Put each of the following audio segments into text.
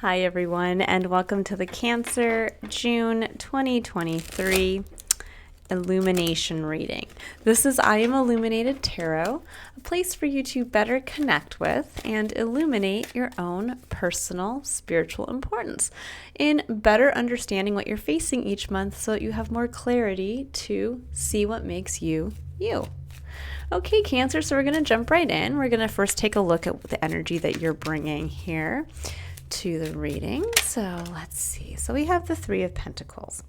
Hi everyone, and welcome to the Cancer June 2023 Illumination reading. This is I Am Illuminated Tarot, a place for you to better connect with and illuminate your own personal spiritual importance in better understanding what you're facing each month so that you have more clarity to see what makes you you. Okay, Cancer, so we're going to jump right in. We're going to first take a look at the energy that you're bringing here to the reading. So let's see. So we have the Three of Pentacles.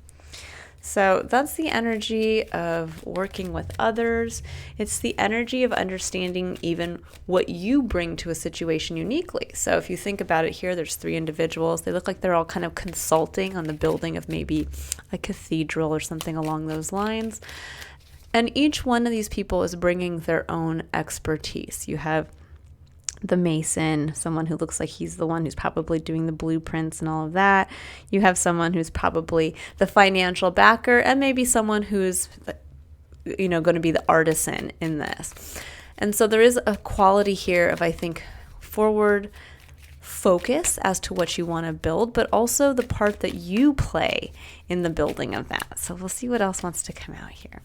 So that's the energy of working with others. It's the energy of understanding even what you bring to a situation uniquely. So if you think about it here, there's three individuals. They look like they're all kind of consulting on the building of maybe a cathedral or something along those lines. And each one of these people is bringing their own expertise. You have the mason, someone who looks like he's the one who's probably doing the blueprints and all of that. You have someone who's probably the financial backer, and maybe someone who's, going to be the artisan in this. And so there is a quality here of, I think, forward focus as to what you want to build, but also the part that you play in the building of that. So we'll see what else wants to come out here.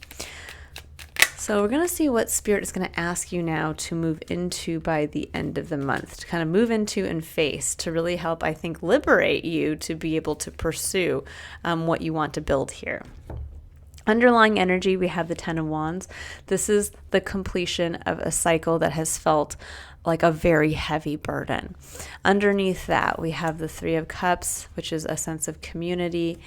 So we're going to see what Spirit is going to ask you now to move into by the end of the month, to kind of move into and face, to really help, I think, liberate you to be able to pursue what you want to build here. Underlying energy, we have the Ten of Wands. This is the completion of a cycle that has felt like a very heavy burden. Underneath that, we have the Three of Cups, which is a sense of community,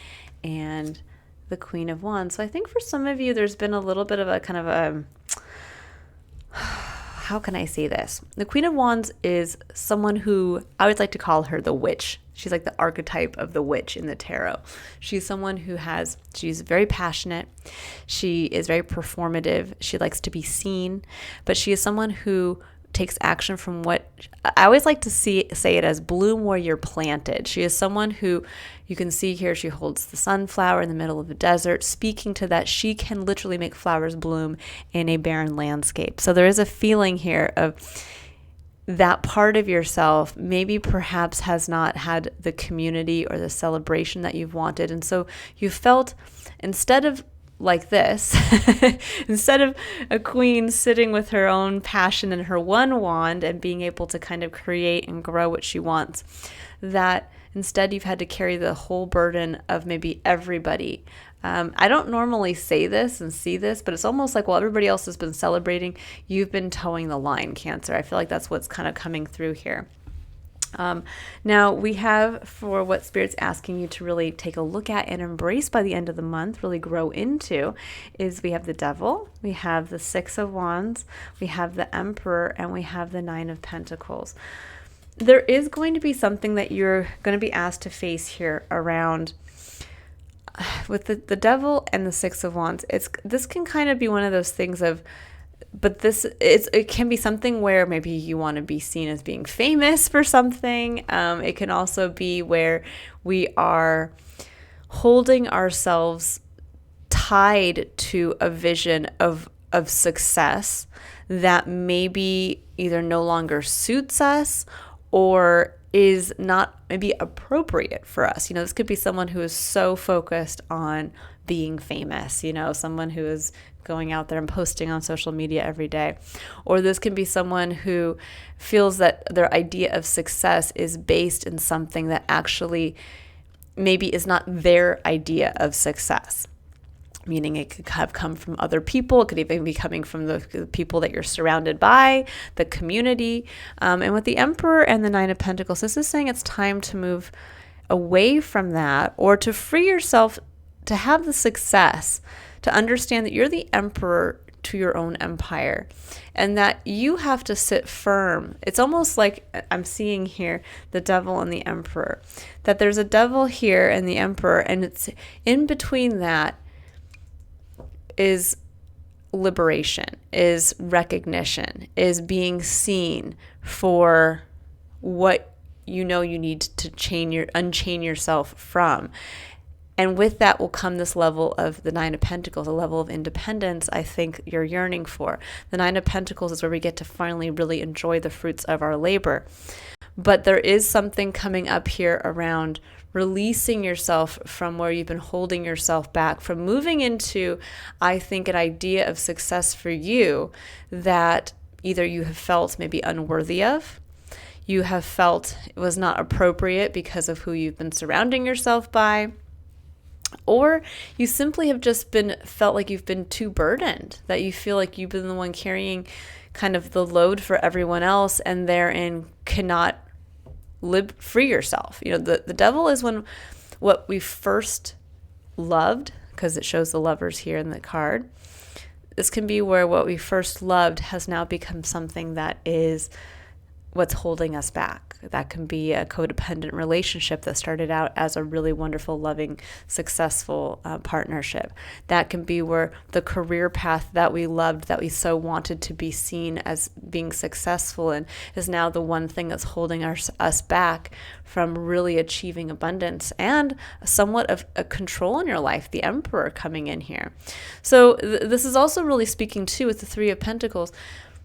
and the Queen of Wands. So I think for some of you, there's been a little bit of a kind of a, how can I say this? The Queen of Wands is someone who, I would like to call her the witch. She's like the archetype of the witch in the tarot. She's someone she's very passionate. She is very performative. She likes to be seen, but she is someone who takes action from what I always like to say it as bloom where you're planted. She is someone who, you can see here, she holds the sunflower in the middle of the desert, speaking to that she can literally make flowers bloom in a barren landscape. So there is a feeling here of that part of yourself maybe perhaps has not had the community or the celebration that you've wanted. And so you felt, instead of like this, instead of a queen sitting with her own passion and her one wand and being able to kind of create and grow what she wants, that instead you've had to carry the whole burden of maybe everybody. I don't normally say this and see this, but it's almost like while everybody else has been celebrating, you've been towing the line, Cancer. I feel like that's what's kind of coming through here. Now we have, for what Spirit's asking you to really take a look at and embrace by the end of the month, really grow into, is we have the Devil, we have the Six of Wands, we have the Emperor, and we have the Nine of Pentacles. There is going to be something that you're going to be asked to face here around with the Devil and the Six of Wands. This can kind of be one of those things of, but it can be something where maybe you want to be seen as being famous for something. It can also be where we are holding ourselves tied to a vision of success that maybe either no longer suits us or is not maybe appropriate for us. This could be someone who is so focused on being famous, someone who is going out there and posting on social media every day. Or this can be someone who feels that their idea of success is based in something that actually maybe is not their idea of success. Meaning it could have come from other people. It could even be coming from the people that you're surrounded by, the community. And with the Emperor and the Nine of Pentacles, this is saying it's time to move away from that, or to free yourself to have the success, to understand that you're the emperor to your own empire and that you have to sit firm. It's almost like I'm seeing here the Devil and the Emperor, that there's a Devil here and the Emperor, and it's in between that is liberation, is recognition, is being seen for what you need to unchain yourself from. And with that will come this level of the Nine of Pentacles, a level of independence I think you're yearning for. The Nine of Pentacles is where we get to finally really enjoy the fruits of our labor. But there is something coming up here around releasing yourself from where you've been holding yourself back, from moving into, I think, an idea of success for you that either you have felt maybe unworthy of, you have felt it was not appropriate because of who you've been surrounding yourself by, or you simply have just felt like you've been too burdened, that you feel like you've been the one carrying kind of the load for everyone else and therein cannot free yourself. The devil is when what we first loved, because it shows the lovers here in the card, this can be where what we first loved has now become something that is what's holding us back. That can be a codependent relationship that started out as a really wonderful, loving, successful partnership. That can be where the career path that we loved, that we so wanted to be seen as being successful in, is now the one thing that's holding us back from really achieving abundance and somewhat of a control in your life, the Emperor coming in here. So this is also really speaking too with the Three of Pentacles,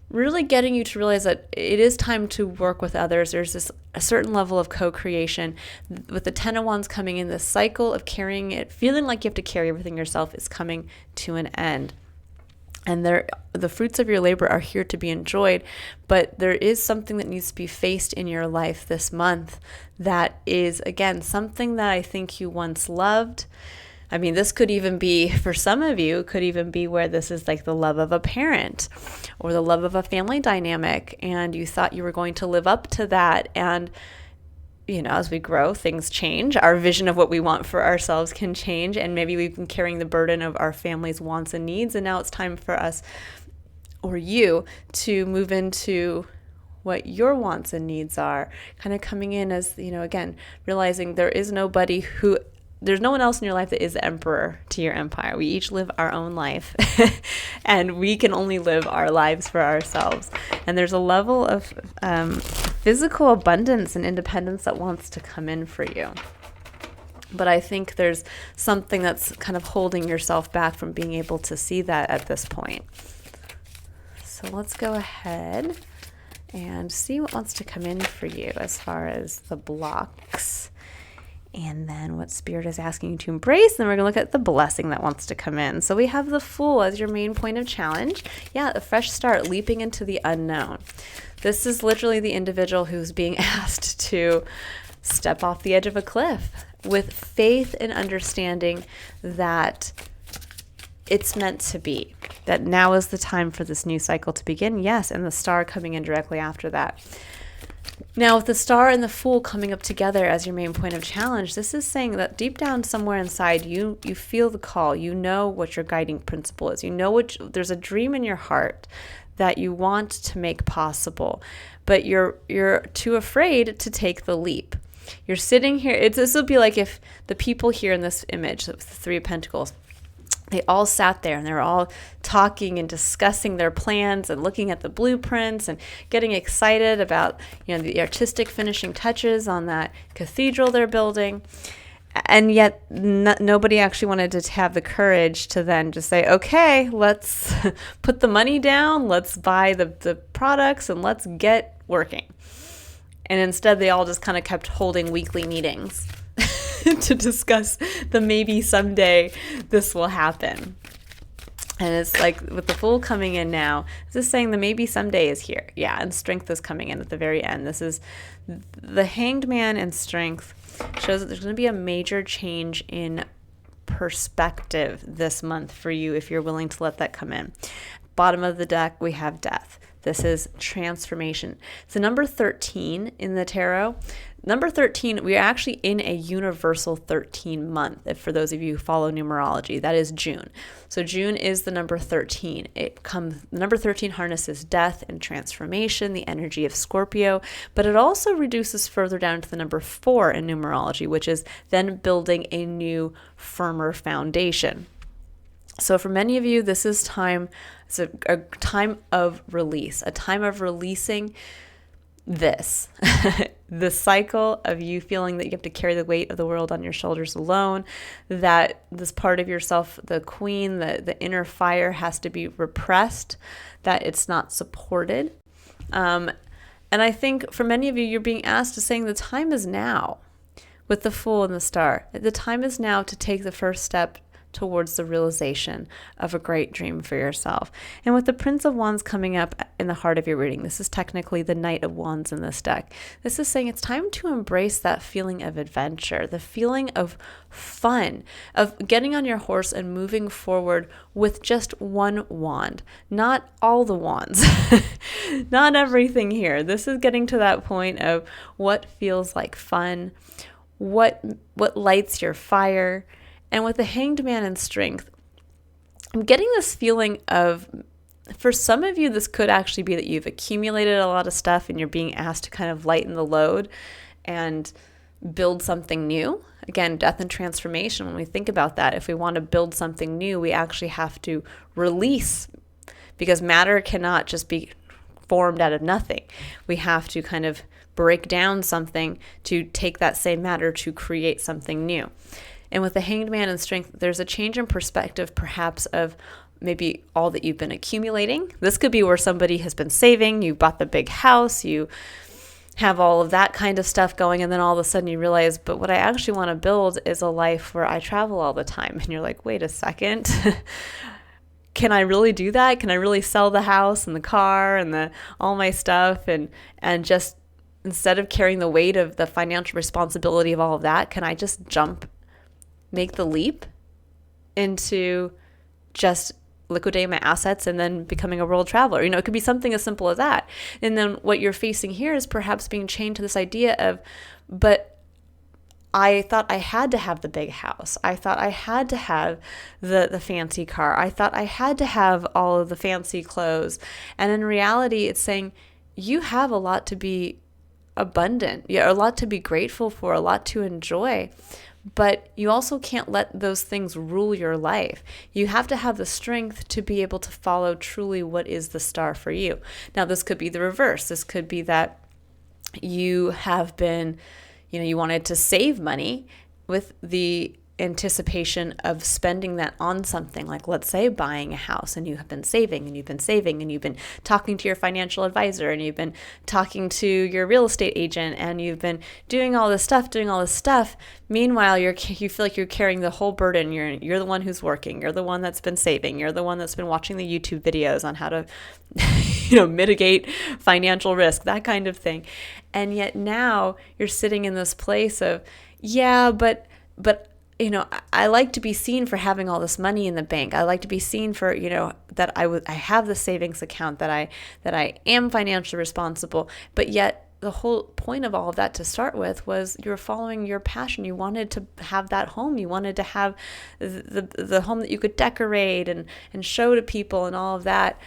really getting you to realize that it is time to work with others. There's a certain level of co-creation. With the Ten of Wands coming in, this cycle of carrying it, feeling like you have to carry everything yourself, is coming to an end. And the fruits of your labor are here to be enjoyed, but there is something that needs to be faced in your life this month that is, again, something that I think you once loved. I mean, this could even be, for some of you, could even be where this is like the love of a parent or the love of a family dynamic, and you thought you were going to live up to that. And, as we grow, things change. Our vision of what we want for ourselves can change, and maybe we've been carrying the burden of our family's wants and needs, and now it's time for us or you to move into what your wants and needs are, kind of coming in as, again, realizing there's no one else in your life that is the emperor to your empire. We each live our own life and we can only live our lives for ourselves. And there's a level of physical abundance and independence that wants to come in for you. But I think there's something that's kind of holding yourself back from being able to see that at this point. So let's go ahead and see what wants to come in for you as far as the blocks. And then what Spirit is asking you to embrace. And then we're going to look at the blessing that wants to come in. So we have the Fool as your main point of challenge. Yeah, a fresh start, leaping into the unknown. This is literally the individual who's being asked to step off the edge of a cliff with faith and understanding that it's meant to be, that now is the time for this new cycle to begin. Yes, and the Star coming in directly after that. Now, with the Star and the Fool coming up together as your main point of challenge, this is saying that deep down somewhere inside you feel the call. You know what your guiding principle is. You know there's a dream in your heart that you want to make possible, but you're too afraid to take the leap. You're sitting here. This will be like if the people here in this image, the Three of Pentacles, they all sat there and they were all talking and discussing their plans and looking at the blueprints and getting excited about, the artistic finishing touches on that cathedral they're building. And yet nobody actually wanted to have the courage to then just say, okay, let's put the money down, let's buy the products, and let's get working. And instead they all just kind of kept holding weekly meetings to discuss the maybe someday this will happen. And it's like with the Fool coming in now, it's just saying the maybe someday is here. Yeah, and Strength is coming in at the very end. This is the Hanged Man, and Strength shows that there's going to be a major change in perspective this month for you if you're willing to let that come in. Bottom of the deck, we have Death. This is transformation. It's the number 13 in the tarot. Number 13, we are actually in a universal 13 month. For those of you who follow numerology, that is June. So June is the number 13. The number 13 harnesses death and transformation, the energy of Scorpio, but it also reduces further down to the number 4 in numerology, which is then building a new, firmer foundation. So for many of you, this is time. It's a time of release, a time of releasing this, the cycle of you feeling that you have to carry the weight of the world on your shoulders alone, that this part of yourself, the queen, the inner fire has to be repressed, that it's not supported. And I think for many of you, you're being asked to saying the time is now with the Fool and the Star. The time is now to take the first step towards the realization of a great dream for yourself. And with the Prince of Wands coming up in the heart of your reading, this is technically the Knight of Wands in this deck. This is saying it's time to embrace that feeling of adventure, the feeling of fun, of getting on your horse and moving forward with just one wand, not all the wands, not everything here. This is getting to that point of what feels like fun, what lights your fire. And with the Hanged Man in Strength, I'm getting this feeling of, for some of you, this could actually be that you've accumulated a lot of stuff and you're being asked to kind of lighten the load and build something new. Again, death and transformation, when we think about that, if we want to build something new, we actually have to release, because matter cannot just be formed out of nothing. We have to kind of break down something to take that same matter to create something new. And with the Hanged Man in Strength, there's a change in perspective, perhaps, of maybe all that you've been accumulating. This could be where somebody has been saving, you bought the big house, you have all of that kind of stuff going, and then all of a sudden you realize, but what I actually want to build is a life where I travel all the time. And you're like, wait a second. Can I really do that? Can I really sell the house and the car and all my stuff and just, instead of carrying the weight of the financial responsibility of all of that, can I just make the leap into just liquidating my assets and then becoming a world traveler? It could be something as simple as that. And then what you're facing here is perhaps being chained to this idea of, but I thought I had to have the big house. I thought I had to have the fancy car. I thought I had to have all of the fancy clothes. And in reality, it's saying you have a lot to be abundant, a lot to be grateful for, a lot to enjoy. But you also can't let those things rule your life. You have to have the strength to be able to follow truly what is the star for you. Now, this could be the reverse. This could be that you have been, you wanted to save money with the anticipation of spending that on something, like, let's say, buying a house, and you have been saving and you've been saving and you've been talking to your financial advisor and you've been talking to your real estate agent and you've been doing all this stuff. Meanwhile, you feel like you're carrying the whole burden. You're the one who's working. You're the one that's been saving. You're the one that's been watching the YouTube videos on how to mitigate financial risk, that kind of thing. And yet now you're sitting in this place of, but I like to be seen for having all this money in the bank. I like to be seen for, that I have the savings account, that I am financially responsible. But yet the whole point of all of that to start with was you were following your passion. You wanted to have that home. You wanted to have the home that you could decorate and show to people and all of that.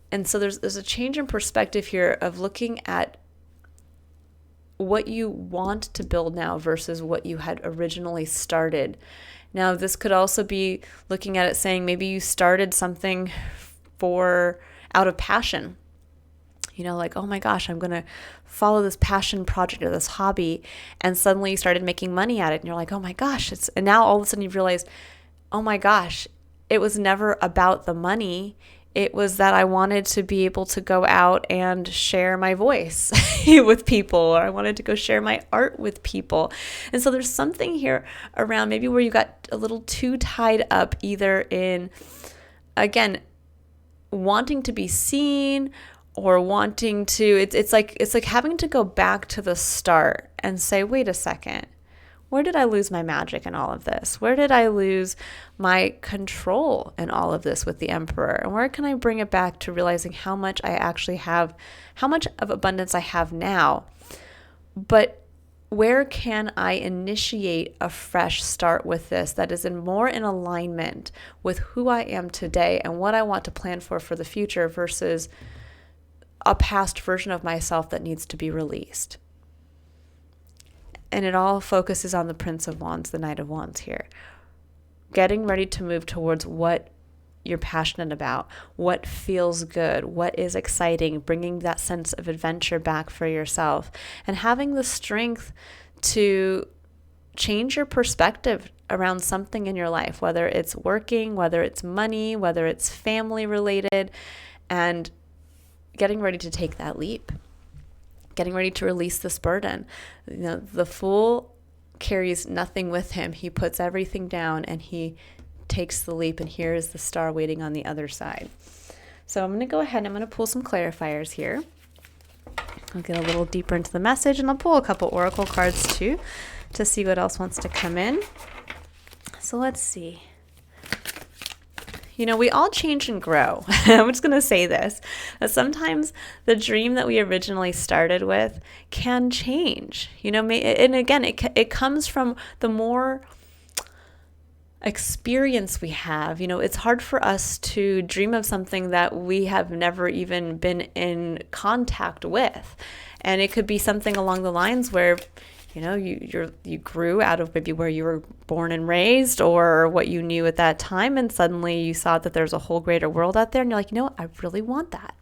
And so there's a change in perspective here of looking at what you want to build now versus what you had originally started. Now, this could also be looking at it saying maybe you started something out of passion. Like, oh my gosh, I'm going to follow this passion project or this hobby. And suddenly you started making money at it. And you're like, oh my gosh. And now all of a sudden you've realized, oh my gosh, it was never about the money. It was that I wanted to be able to go out and share my voice with people, or I wanted to go share my art with people. And so there's something here around maybe where you got a little too tied up either in, again, wanting to be seen or wanting to, it's like having to go back to the start and say, wait a second. Where did I lose my magic in all of this? Where did I lose my control in all of this with the Emperor? And where can I bring it back to realizing how much I actually have, how much of abundance I have now? But where can I initiate a fresh start with this that is more in alignment with who I am today and what I want to plan for the future versus a past version of myself that needs to be released? And it all focuses on the Prince of Wands, the Knight of Wands here. Getting ready to move towards what you're passionate about, what feels good, what is exciting, bringing that sense of adventure back for yourself, and having the strength to change your perspective around something in your life, whether it's working, whether it's money, whether it's family related, and getting ready to take that leap. getting ready to release this burden. The Fool carries nothing with him. He puts everything down and he takes the leap, and here is the Star waiting on the other side. So I'm going to go ahead and I'm going to pull some clarifiers here. I'll get a little deeper into the message, and I'll pull a couple oracle cards too to see what else wants to come in. So let's see. We all change and grow. I'm just going to say this, that sometimes the dream that we originally started with can change, and again, it comes from the more experience we have. It's hard for us to dream of something that we have never even been in contact with. And it could be something along the lines where you grew out of maybe where you were born and raised or what you knew at that time, and suddenly you saw that there's a whole greater world out there, and you're like, I really want that.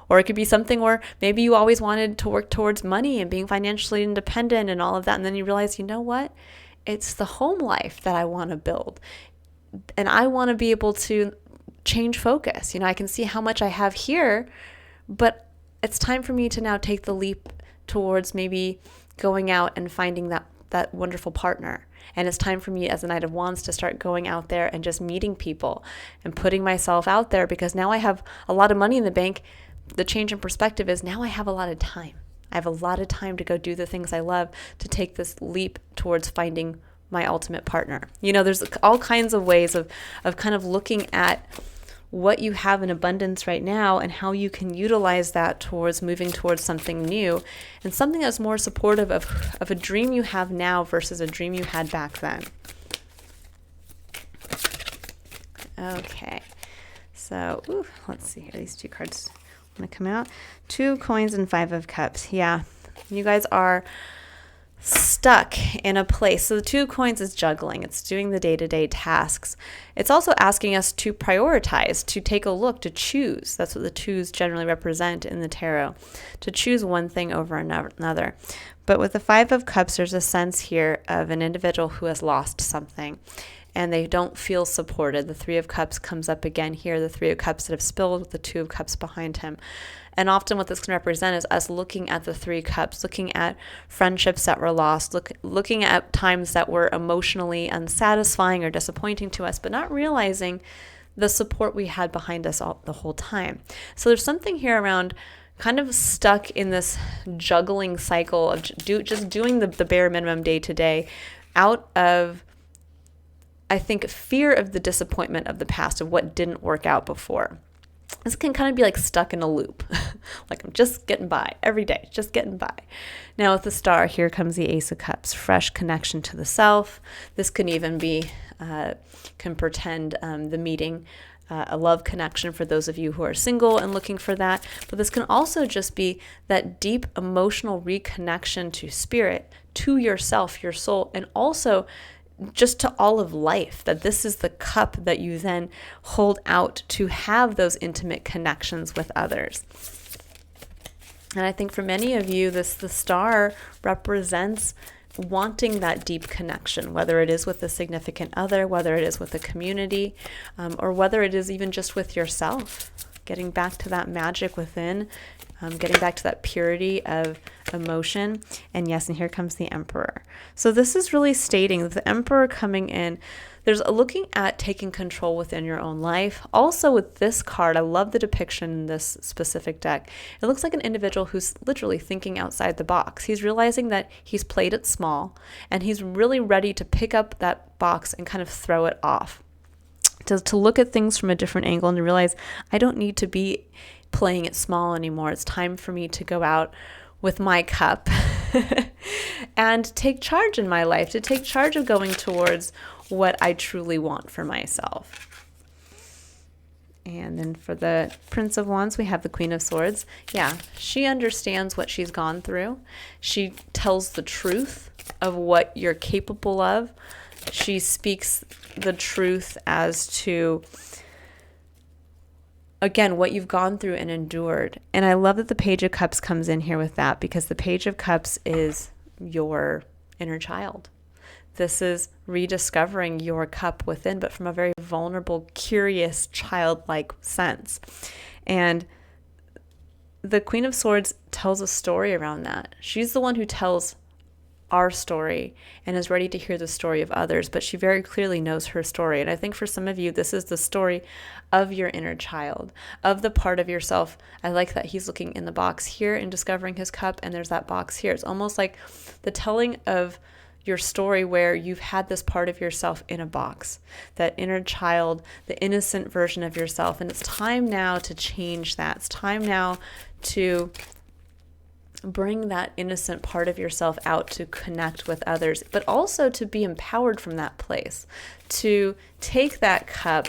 Or it could be something where maybe you always wanted to work towards money and being financially independent and all of that, and then you realize, what? It's the home life that I want to build, and I want to be able to change focus. I can see how much I have here, but it's time for me to now take the leap towards maybe going out and finding that wonderful partner. And it's time for me as a Knight of Wands to start going out there and just meeting people and putting myself out there, because now I have a lot of money in the bank. The change in perspective is now I have a lot of time. I have a lot of time to go do the things I love, to take this leap towards finding my ultimate partner. There's all kinds of ways of kind of looking at what you have in abundance right now and how you can utilize that towards moving towards something new, and something that's more supportive of a dream you have now versus a dream you had back then. Okay, so let's see here. These two cards want to come out. 2 coins and 5 of cups. Yeah, you guys are stuck in a place. So the 2 coins is juggling. It's doing the day-to-day tasks. It's also asking us to prioritize, to take a look, to choose. That's what the 2s generally represent in the tarot, to choose one thing over another. But with the 5 of cups, there's a sense here of an individual who has lost something and they don't feel supported. The 3 of cups comes up again here, the 3 of cups that have spilled with the 2 of cups behind him. And often what this can represent is us looking at the 3 cups, looking at friendships that were lost, looking at times that were emotionally unsatisfying or disappointing to us, but not realizing the support we had behind us the whole time. So there's something here around kind of stuck in this juggling cycle of just doing the bare minimum day to day, out of, I think, fear of the disappointment of the past, of what didn't work out before. This can kind of be like stuck in a loop. Like, I'm just getting by every day, just getting by. Now with the Star, here comes the Ace of Cups, fresh connection to the self. This can even be, can pretend the meeting, a love connection for those of you who are single and looking for that. But this can also just be that deep emotional reconnection to spirit, to yourself, your soul, and also just to all of life, that this is the cup that you then hold out to have those intimate connections with others. And I think for many of you, the Star represents wanting that deep connection, whether it is with a significant other, whether it is with a community, or whether it is even just with yourself, getting back to that magic within, getting back to that purity of emotion. And yes, and here comes the Emperor. So this is really stating that the Emperor coming in, there's a looking at taking control within your own life. Also with this card, I love the depiction in this specific deck. It looks like an individual who's literally thinking outside the box. He's realizing that he's played it small, and he's really ready to pick up that box and kind of throw it off. To look at things from a different angle and to realize, I don't need to be playing it small anymore. It's time for me to go out with my cup and take charge in my life, to take charge of going towards what I truly want for myself. And then for the Prince of Wands, we have the Queen of Swords. Yeah, she understands what she's gone through. She tells the truth of what you're capable of. She speaks the truth as to, again, what you've gone through and endured. And I love that the Page of Cups comes in here with that, because the Page of Cups is your inner child. This is rediscovering your cup within, but from a very vulnerable, curious, childlike sense. And the Queen of Swords tells a story around that. She's the one who tells our story and is ready to hear the story of others, but she very clearly knows her story. And I think for some of you, this is the story of your inner child, of the part of yourself. I like that he's looking in the box here and discovering his cup, and there's that box here. It's almost like the telling of your story where you've had this part of yourself in a box, that inner child, the innocent version of yourself. And it's time now to change that. It's time now to bring that innocent part of yourself out to connect with others, but also to be empowered from that place, to take that cup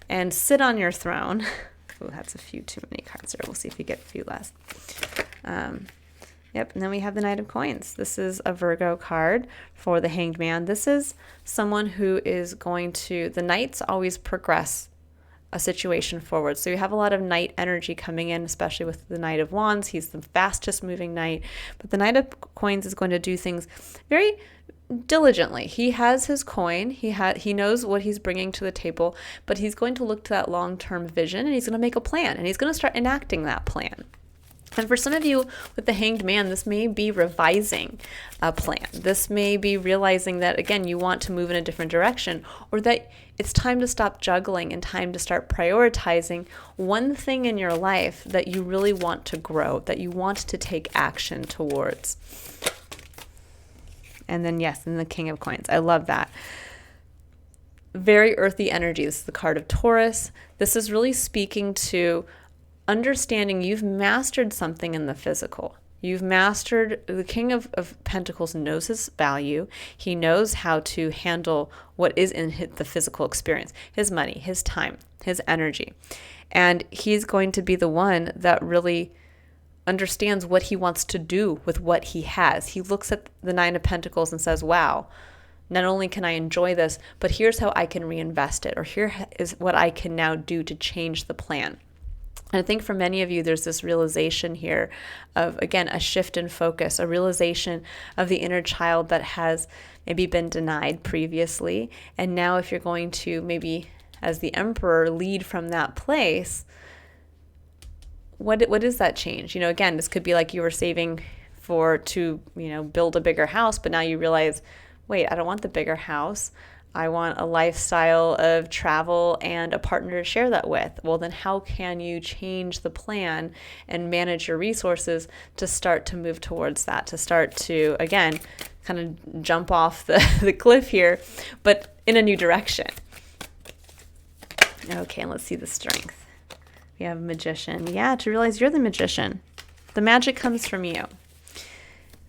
and sit on your throne. Oh, that's a few too many cards there. We'll see if we get a few less. Yep, and then we have the Knight of Coins. This is a Virgo card for the Hanged Man. This is someone who is going to, the Knights always progress a situation forward. So you have a lot of Knight energy coming in, especially with the Knight of Wands. He's the fastest moving Knight. But the Knight of Coins is going to do things very diligently. He has his coin. He knows what he's bringing to the table, but he's going to look to that long-term vision, and he's going to make a plan, and he's going to start enacting that plan. And for some of you with the Hanged Man, this may be revising a plan. This may be realizing that, again, you want to move in a different direction, or that it's time to stop juggling and time to start prioritizing one thing in your life that you really want to grow, that you want to take action towards. And then, yes, and the King of Coins. I love that. Very earthy energy. This is the card of Taurus. This is really speaking to understanding you've mastered something in the physical. You've mastered, the King of Pentacles knows his value. He knows how to handle what is in the physical experience, his money, his time, his energy. And he's going to be the one that really understands what he wants to do with what he has. He looks at the Nine of Pentacles and says, wow, not only can I enjoy this, but here's how I can reinvest it, or here is what I can now do to change the plan. And I think for many of you, there's this realization here of, again, a shift in focus, a realization of the inner child that has maybe been denied previously. And now if you're going to maybe, as the Emperor, lead from that place, what is that change? Again, this could be like you were saving to build a bigger house, but now you realize, wait, I don't want the bigger house. I want a lifestyle of travel and a partner to share that with. Well, then how can you change the plan and manage your resources to start to move towards that, to start to, again, kind of jump off the cliff here, but in a new direction? Okay, let's see the Strength. We have Magician. Yeah, to realize you're the magician. The magic comes from you.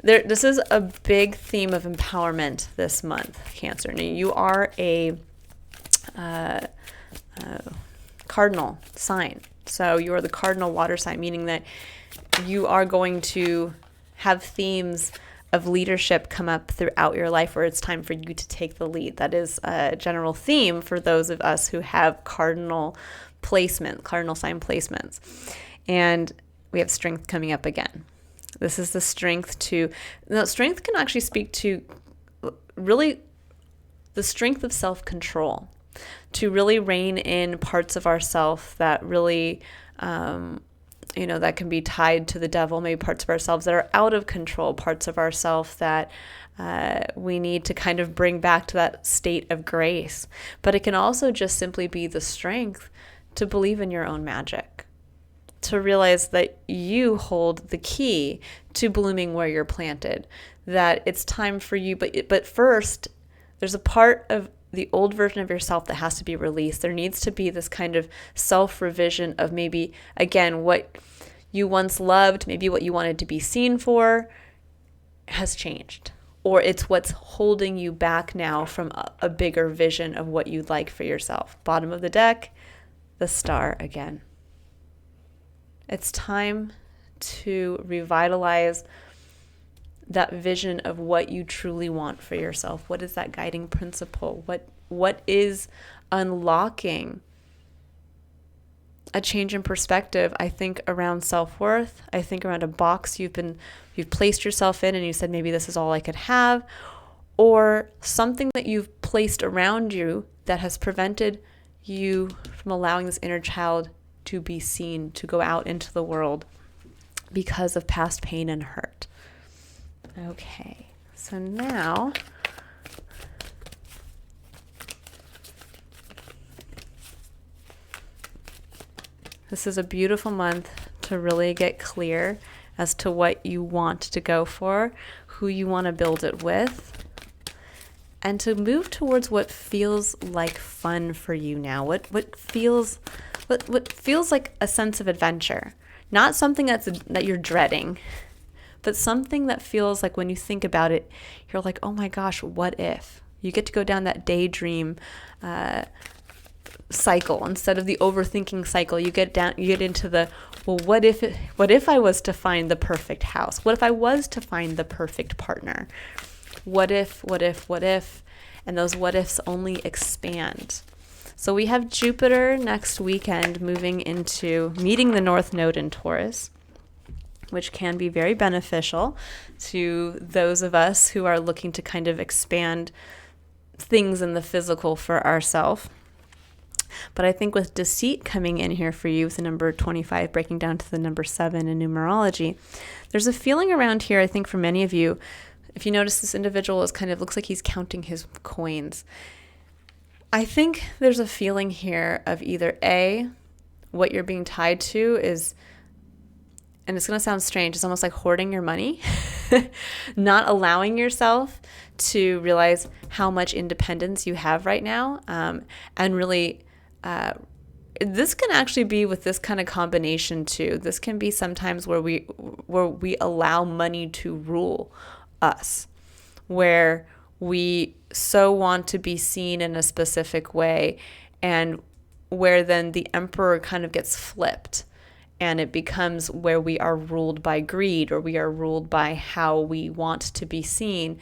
This is a big theme of empowerment this month, Cancer. Now, you are a cardinal sign. So you are the cardinal water sign, meaning that you are going to have themes of leadership come up throughout your life where it's time for you to take the lead. That is a general theme for those of us who have cardinal sign placements. And we have Strength coming up again. This is the strength strength can actually speak to really the strength of self-control, to really rein in parts of ourself that really, that can be tied to the devil, maybe parts of ourselves that are out of control, parts of ourselves that we need to kind of bring back to that state of grace. But it can also just simply be the strength to believe in your own magic, to realize that you hold the key to blooming where you're planted, that it's time for you. But first, there's a part of the old version of yourself that has to be released. There needs to be this kind of self-revision of maybe, again, what you once loved, maybe what you wanted to be seen for has changed. Or it's what's holding you back now from a bigger vision of what you'd like for yourself. Bottom of the deck, the Star again. It's time to revitalize that vision of what you truly want for yourself. What is that guiding principle? What is unlocking a change in perspective? I think around self-worth. I think around a box you've placed yourself in and you said, maybe this is all I could have, or something that you've placed around you that has prevented you from allowing this inner child to be seen, to go out into the world. because of past pain and hurt. Okay, so now this is a beautiful month to really get clear as to what you want to go for, who you want to build it with, and to move towards what feels like fun for you now. What feels like a sense of adventure, not something that you're dreading, but something that feels like when you think about it, you're like, oh my gosh, what if? You get to go down that daydream cycle instead of the overthinking cycle. You get into the, well, what if I was to find the perfect house? What if I was to find the perfect partner? What if? And those what ifs only expand. So we have Jupiter next weekend moving into meeting the North Node in Taurus, which can be very beneficial to those of us who are looking to kind of expand things in the physical for ourselves. But I think with deceit coming in here for you with the number 25 breaking down to the number 7 in numerology, there's a feeling around here, I think for many of you, if you notice this individual is kind of looks like he's counting his coins. I think there's a feeling here of either A, what you're being tied to is, and it's going to sound strange, it's almost like hoarding your money, not allowing yourself to realize how much independence you have right now. And really, this can actually be with this kind of combination too. This can be sometimes where we allow money to rule us, where we so want to be seen in a specific way, and where then the emperor kind of gets flipped. And it becomes where we are ruled by greed, or we are ruled by how we want to be seen,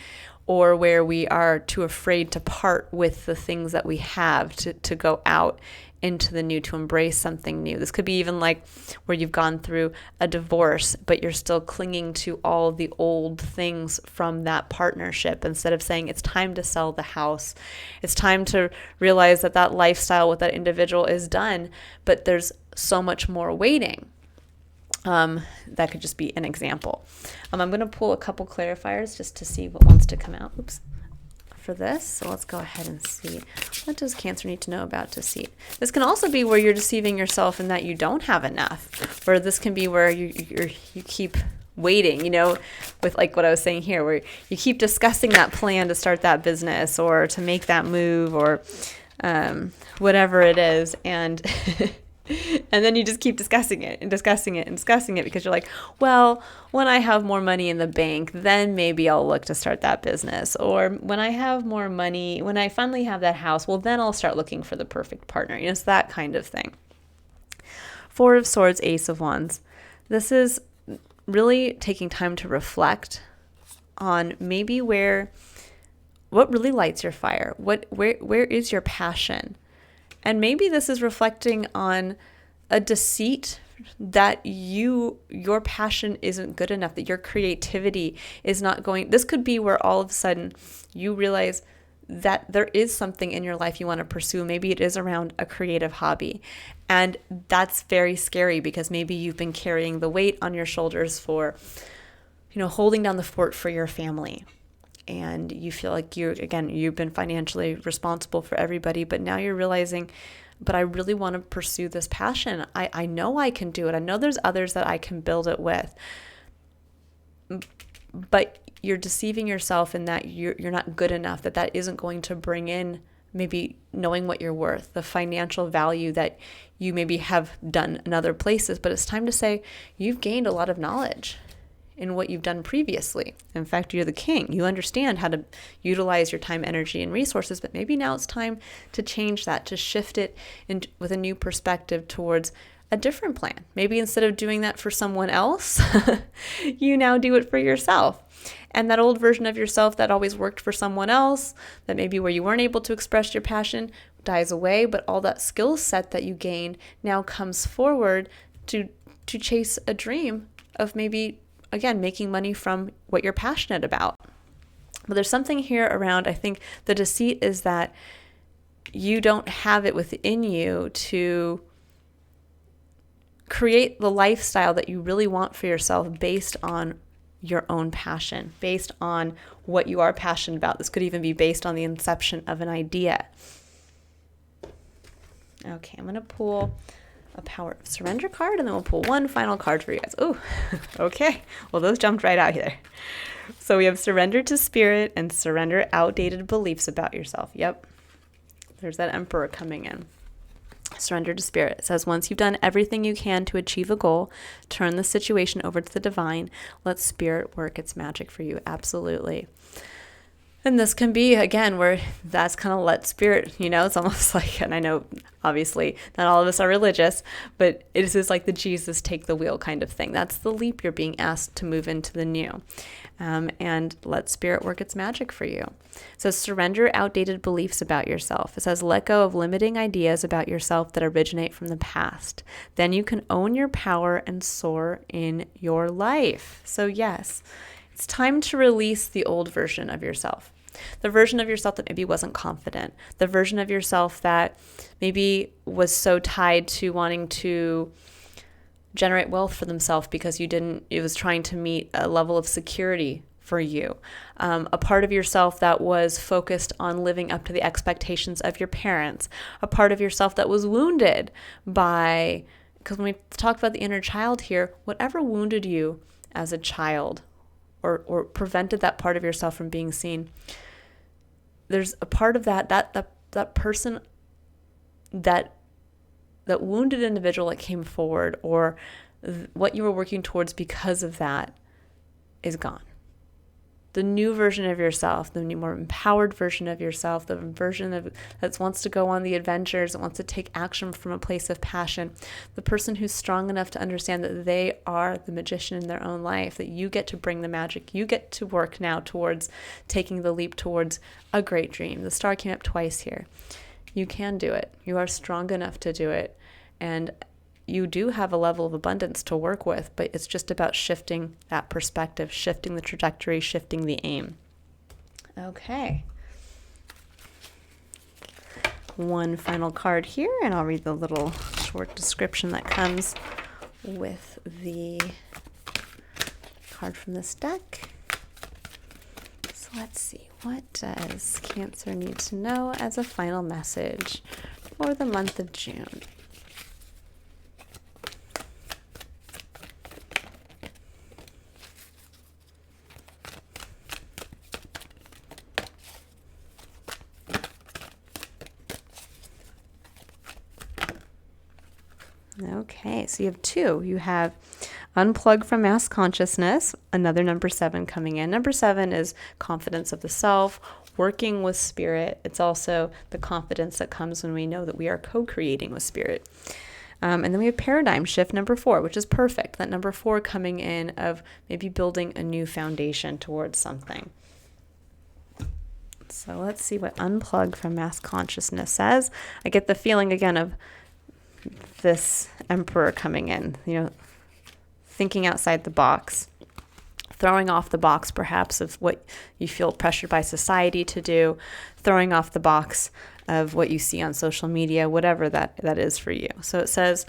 or where we are too afraid to part with the things that we have to go out into the new, to embrace something new. This could be even like where you've gone through a divorce, but you're still clinging to all the old things from that partnership instead of saying it's time to sell the house. It's time to realize that lifestyle with that individual is done, but there's so much more waiting. That could just be an example. I'm going to pull a couple clarifiers just to see what wants to come out. Oops. For this. So let's go ahead and see. What does Cancer need to know about deceit? This can also be where you're deceiving yourself in that you don't have enough. Or this can be where you keep waiting, with like what I was saying here, where you keep discussing that plan to start that business or to make that move or whatever it is. And and then you just keep discussing it because you're like, well, when I have more money in the bank, then maybe I'll look to start that business. Or when I have more money, when I finally have that house, well, then I'll start looking for the perfect partner. It's that kind of thing. 4 of Swords, Ace of Wands. This is really taking time to reflect on maybe what really lights your fire. Where is your passion? And maybe this is reflecting on a deceit that your passion isn't good enough, that your creativity is not going. This could be where all of a sudden you realize that there is something in your life you want to pursue. Maybe it is around a creative hobby. And that's very scary because maybe you've been carrying the weight on your shoulders for, holding down the fort for your family. And you feel like you've been financially responsible for everybody, but now you're realizing, but I really want to pursue this passion. I know I can do it. I know there's others that I can build it with. But you're deceiving yourself in that you're not good enough, that isn't going to bring in maybe knowing what you're worth, the financial value that you maybe have done in other places. But it's time to say you've gained a lot of knowledge in what you've done previously. In fact, you're the king. You understand how to utilize your time, energy, and resources, but maybe now it's time to change that, to shift it with a new perspective towards a different plan. Maybe instead of doing that for someone else, you now do it for yourself. And that old version of yourself that always worked for someone else, that maybe where you weren't able to express your passion, dies away, but all that skill set that you gained now comes forward to chase a dream of maybe, again, making money from what you're passionate about. But there's something here around, I think the deceit is that you don't have it within you to create the lifestyle that you really want for yourself based on your own passion, based on what you are passionate about. This could even be based on the inception of an idea. Okay, I'm going to pull a Power of Surrender card, and then we'll pull one final card for you guys. Oh, okay. Well, those jumped right out here. So we have surrender to spirit and surrender outdated beliefs about yourself. Yep. There's that Emperor coming in. Surrender to spirit. It says, once you've done everything you can to achieve a goal, turn the situation over to the divine. Let spirit work its magic for you. Absolutely. And this can be, again, where that's kind of let spirit, it's almost like, and I know obviously not all of us are religious, but it is just like the Jesus take the wheel kind of thing. That's the leap you're being asked to move into the new. And let spirit work its magic for you. It says, surrender outdated beliefs about yourself. It says, let go of limiting ideas about yourself that originate from the past. Then you can own your power and soar in your life. So yes, it's time to release the old version of yourself. The version of yourself that maybe wasn't confident. The version of yourself that maybe was so tied to wanting to generate wealth for themselves because it was trying to meet a level of security for you. A part of yourself that was focused on living up to the expectations of your parents. A part of yourself that was wounded by, because when we talk about the inner child here, whatever wounded you as a child or prevented that part of yourself from being seen, there's a part of that person, that wounded individual that came forward, or what you were working towards because of that, is gone. The new version of yourself, the new, more empowered version of yourself, the version that wants to go on the adventures, that wants to take action from a place of passion, the person who's strong enough to understand that they are the magician in their own life, that you get to bring the magic. You get to work now towards taking the leap towards a great dream. The star came up twice here. You can do it. You are strong enough to do it. And you do have a level of abundance to work with, but it's just about shifting that perspective, shifting the trajectory, shifting the aim. Okay. One final card here, and I'll read the little short description that comes with the card from this deck. So let's see. What does Cancer need to know as a final message for the month of June? Okay, so you have two. You have unplug from mass consciousness, another number 7 coming in. Number 7 is confidence of the self, working with spirit. It's also the confidence that comes when we know that we are co-creating with spirit. And then we have paradigm shift number 4, which is perfect. That number 4 coming in of maybe building a new foundation towards something. So let's see what unplug from mass consciousness says. I get the feeling again of this Emperor coming in, thinking outside the box, throwing off the box perhaps of what you feel pressured by society to do, throwing off the box of what you see on social media, whatever that is for you. So it says,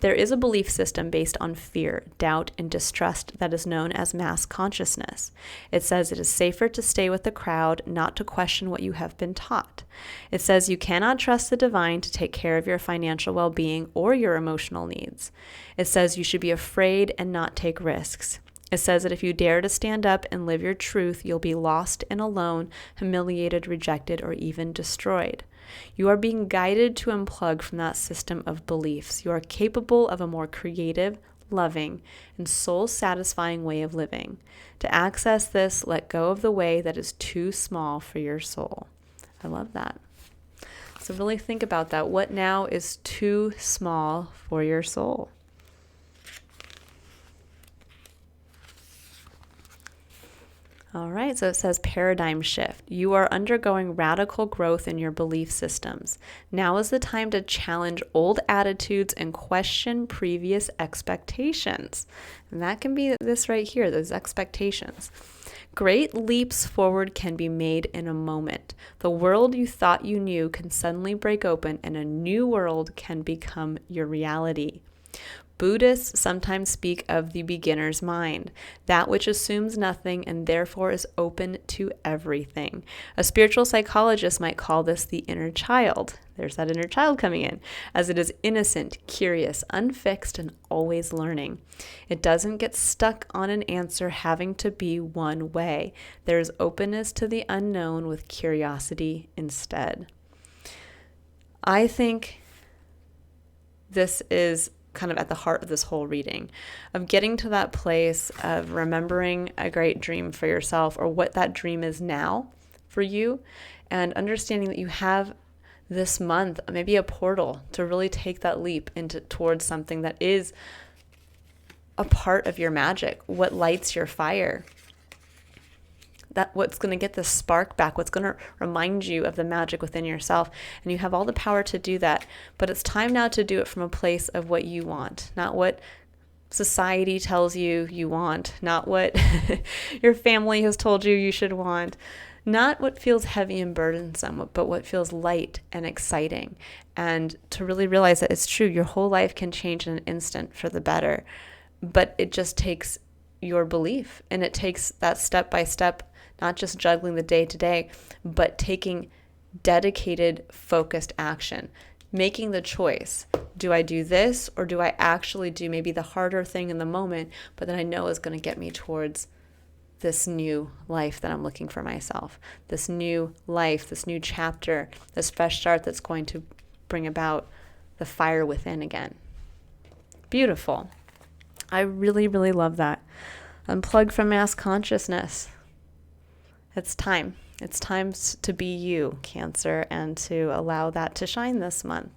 there is a belief system based on fear, doubt, and distrust that is known as mass consciousness. It says it is safer to stay with the crowd, not to question what you have been taught. It says you cannot trust the divine to take care of your financial well-being or your emotional needs. It says you should be afraid and not take risks. It says that if you dare to stand up and live your truth, you'll be lost and alone, humiliated, rejected, or even destroyed. You are being guided to unplug from that system of beliefs. You are capable of a more creative, loving, and soul-satisfying way of living. To access this, let go of the way that is too small for your soul. I love that. So really think about that. What now is too small for your soul? All right, so it says paradigm shift. You are undergoing radical growth in your belief systems. Now is the time to challenge old attitudes and question previous expectations. And that can be this right here, those expectations. Great leaps forward can be made in a moment. The world you thought you knew can suddenly break open and a new world can become your reality. Buddhists sometimes speak of the beginner's mind, that which assumes nothing and therefore is open to everything. A spiritual psychologist might call this the inner child. There's that inner child coming in, as it is innocent, curious, unfixed, and always learning. It doesn't get stuck on an answer having to be one way. There's openness to the unknown with curiosity instead. I think this is kind of at the heart of this whole reading, of getting to that place of remembering a great dream for yourself, or what that dream is now for you, and understanding that you have this month maybe a portal to really take that leap towards something that is a part of your magic, what lights your fire, that what's going to get the spark back, what's going to remind you of the magic within yourself. And you have all the power to do that. But it's time now to do it from a place of what you want, not what society tells you you want, not what your family has told you you should want, not what feels heavy and burdensome, but what feels light and exciting. And to really realize that it's true, your whole life can change in an instant for the better. But it just takes your belief, and it takes that step by step, not just juggling the day to day, but taking dedicated, focused action, making the choice. Do I do this, or do I actually do maybe the harder thing in the moment, but then I know is going to get me towards this new life that I'm looking for myself, this new life, this new chapter, this fresh start that's going to bring about the fire within again. Beautiful. I really, really love that. Unplug from mass consciousness. It's time. It's time to be you, Cancer, and to allow that to shine this month.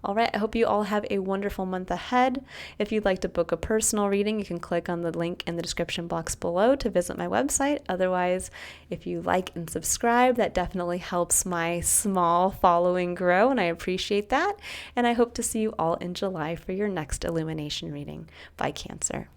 All right, I hope you all have a wonderful month ahead. If you'd like to book a personal reading, you can click on the link in the description box below to visit my website. Otherwise, if you like and subscribe, that definitely helps my small following grow, and I appreciate that. And I hope to see you all in July for your next Illumination reading. Bye, Cancer.